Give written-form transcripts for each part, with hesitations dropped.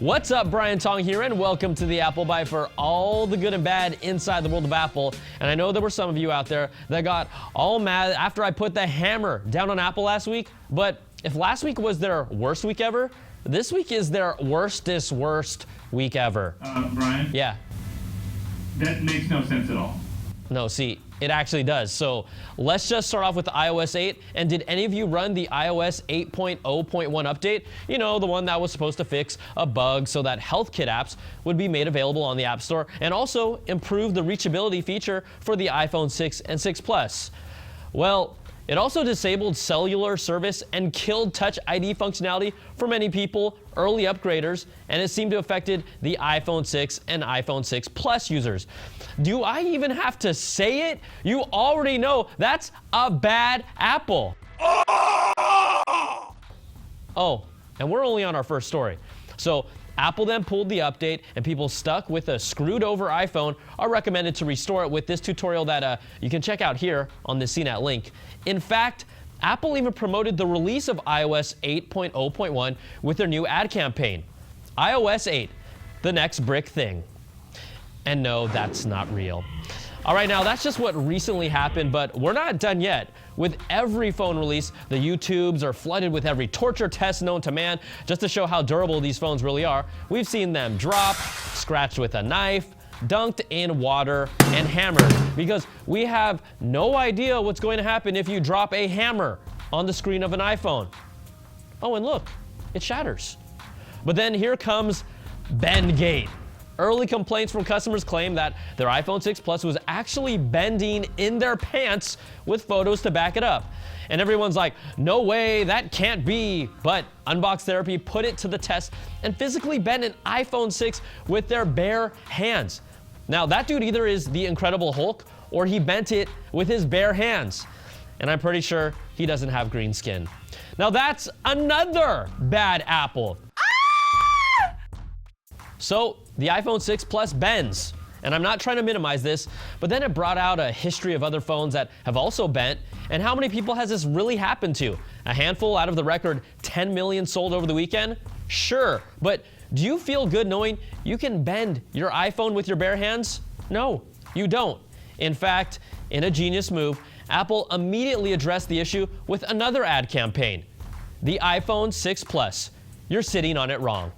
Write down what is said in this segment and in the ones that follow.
What's up, Brian Tong here, and welcome to the Apple Byte for all the good and bad inside the world of Apple. And I know there were some of you out there that got all mad after I put the hammer down on Apple last week, but if last week was their worst week ever, this week is their worst week ever. Brian? Yeah. That makes no sense at all. No, see, it actually does. So let's just start off with iOS 8. And did any of you run the iOS 8.0.1 update? You know, the one that was supposed to fix a bug so that HealthKit apps would be made available on the App Store and also improve the reachability feature for the iPhone 6 and 6 Plus. Well, it also disabled cellular service and killed Touch ID functionality for many people, early upgraders, and it seemed to have affected the iPhone 6 and iPhone 6 Plus users. Do I even have to say it? You already know that's a bad Apple. Oh, and we're only on our first story. So Apple then pulled the update, and people stuck with a screwed over iPhone are recommended to restore it with this tutorial that you can check out here on the CNET link. In fact, Apple even promoted the release of iOS 8.0.1 with their new ad campaign. iOS 8, the next brick thing. And no, that's not real. All right, now that's just what recently happened, but we're not done yet. With every phone release, the YouTubes are flooded with every torture test known to man just to show how durable these phones really are. We've seen them drop, scratched with a knife, dunked in water, and hammered, because we have no idea what's going to happen if you drop a hammer on the screen of an iPhone. Oh, and look, it shatters. But then here comes BendGate. Early complaints from customers claim that their iPhone 6 Plus was actually bending in their pants with photos to back it up. And everyone's like, no way, that can't be. But Unbox Therapy put it to the test and physically bent an iPhone 6 with their bare hands. Now, that dude either is the Incredible Hulk or he bent it with his bare hands. And I'm pretty sure he doesn't have green skin. Now, that's another bad Apple. So the iPhone 6 Plus bends, and I'm not trying to minimize this, but then it brought out a history of other phones that have also bent. And how many people has this really happened to? A handful out of the record 10 million sold over the weekend? Sure, but do you feel good knowing you can bend your iPhone with your bare hands? No, you don't. In fact, in a genius move, Apple immediately addressed the issue with another ad campaign. The iPhone 6 Plus, you're sitting on it wrong.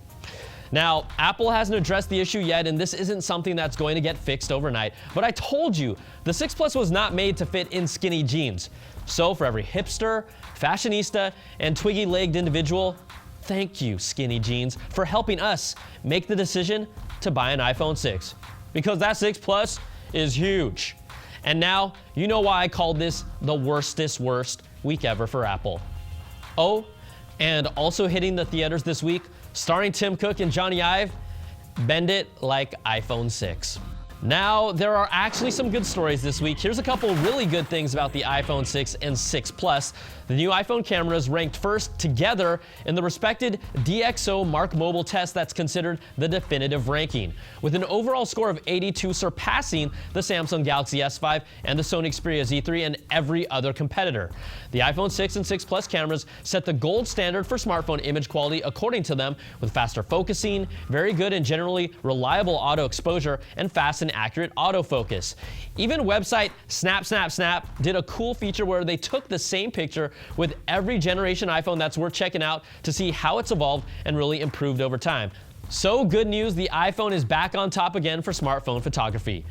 Now, Apple hasn't addressed the issue yet, and this isn't something that's going to get fixed overnight, but I told you, the 6 Plus was not made to fit in skinny jeans. So for every hipster, fashionista, and twiggy-legged individual, thank you, skinny jeans, for helping us make the decision to buy an iPhone 6. Because that 6 Plus is huge. And now, you know why I called this the worst week ever for Apple. Oh, and also hitting the theaters this week, starring Tim Cook and Johnny Ive, bend it like iPhone 6. Now, there are actually some good stories this week. Here's a couple really good things about the iPhone 6 and 6 Plus. The new iPhone cameras ranked first together in the respected DxO Mark Mobile test that's considered the definitive ranking, with an overall score of 82 surpassing the Samsung Galaxy S5 and the Sony Xperia Z3 and every other competitor. The iPhone 6 and 6 Plus cameras set the gold standard for smartphone image quality according to them, with faster focusing, very good and generally reliable auto exposure, and fast and accurate autofocus. Even website Snap did a cool feature where they took the same picture with every generation iPhone that's worth checking out to see how it's evolved and really improved over time. So good news, the iPhone is back on top again for smartphone photography.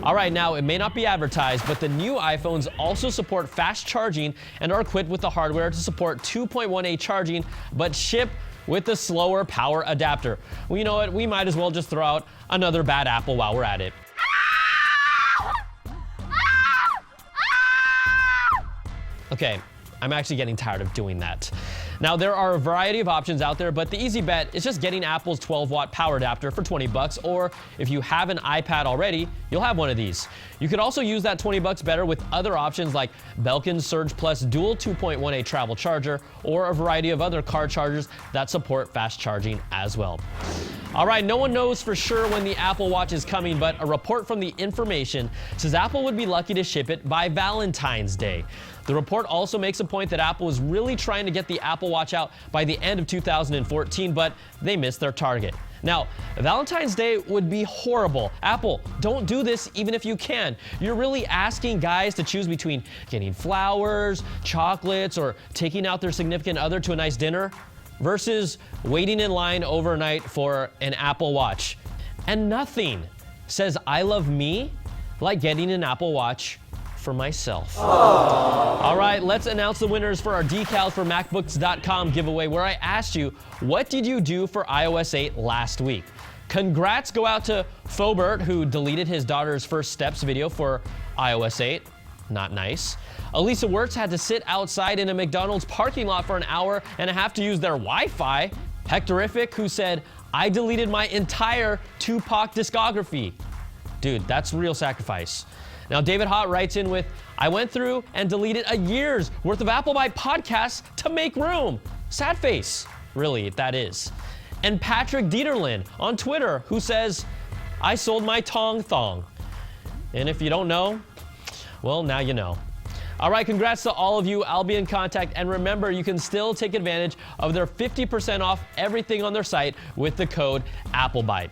All right, now it may not be advertised, but the new iPhones also support fast charging and are equipped with the hardware to support 2.1A charging, but ship with the slower power adapter. Well, you know what? We might as well just throw out another bad Apple while we're at it. Okay, I'm actually getting tired of doing that. Now, there are a variety of options out there, but the easy bet is just getting Apple's 12-watt power adapter for $20, or if you have an iPad already, you'll have one of these. You could also use that $20 better with other options like Belkin Surge Plus Dual 2.1A travel charger, or a variety of other car chargers that support fast charging as well. All right, no one knows for sure when the Apple Watch is coming, but a report from The Information says Apple would be lucky to ship it by Valentine's Day. The report also makes a point that Apple is really trying to get the Apple Watch out by the end of 2014, but they missed their target. Now, Valentine's Day would be horrible. Apple, don't do this even if you can. You're really asking guys to choose between getting flowers, chocolates, or taking out their significant other to a nice dinner versus waiting in line overnight for an Apple Watch. And nothing says I love me like getting an Apple Watch for myself. Aww. All right, let's announce the winners for our decals for MacBooks.com giveaway, where I asked you, what did you do for iOS 8 last week? Congrats go out to Fobert, who deleted his daughter's first steps video for iOS 8. Not nice. Elisa Wirtz had to sit outside in a McDonald's parking lot for an hour and a half to use their Wi-Fi. Hectorific, who said, I deleted my entire Tupac discography. Dude, that's real sacrifice. Now, David Hott writes in with, I went through and deleted a year's worth of Apple Byte podcasts to make room. Sad face. Really, that is. And Patrick Dieterlin on Twitter, who says, I sold my Tong Thong. And if you don't know, well, now you know. All right, congrats to all of you. I'll be in contact. And remember, you can still take advantage of their 50% off everything on their site with the code AppleByte.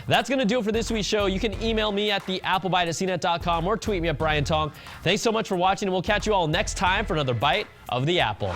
That's going to do it for this week's show. You can email me at theapplebyte@cnet.com or tweet me at Brian Tong. Thanks so much for watching, and we'll catch you all next time for another Bite of the Apple.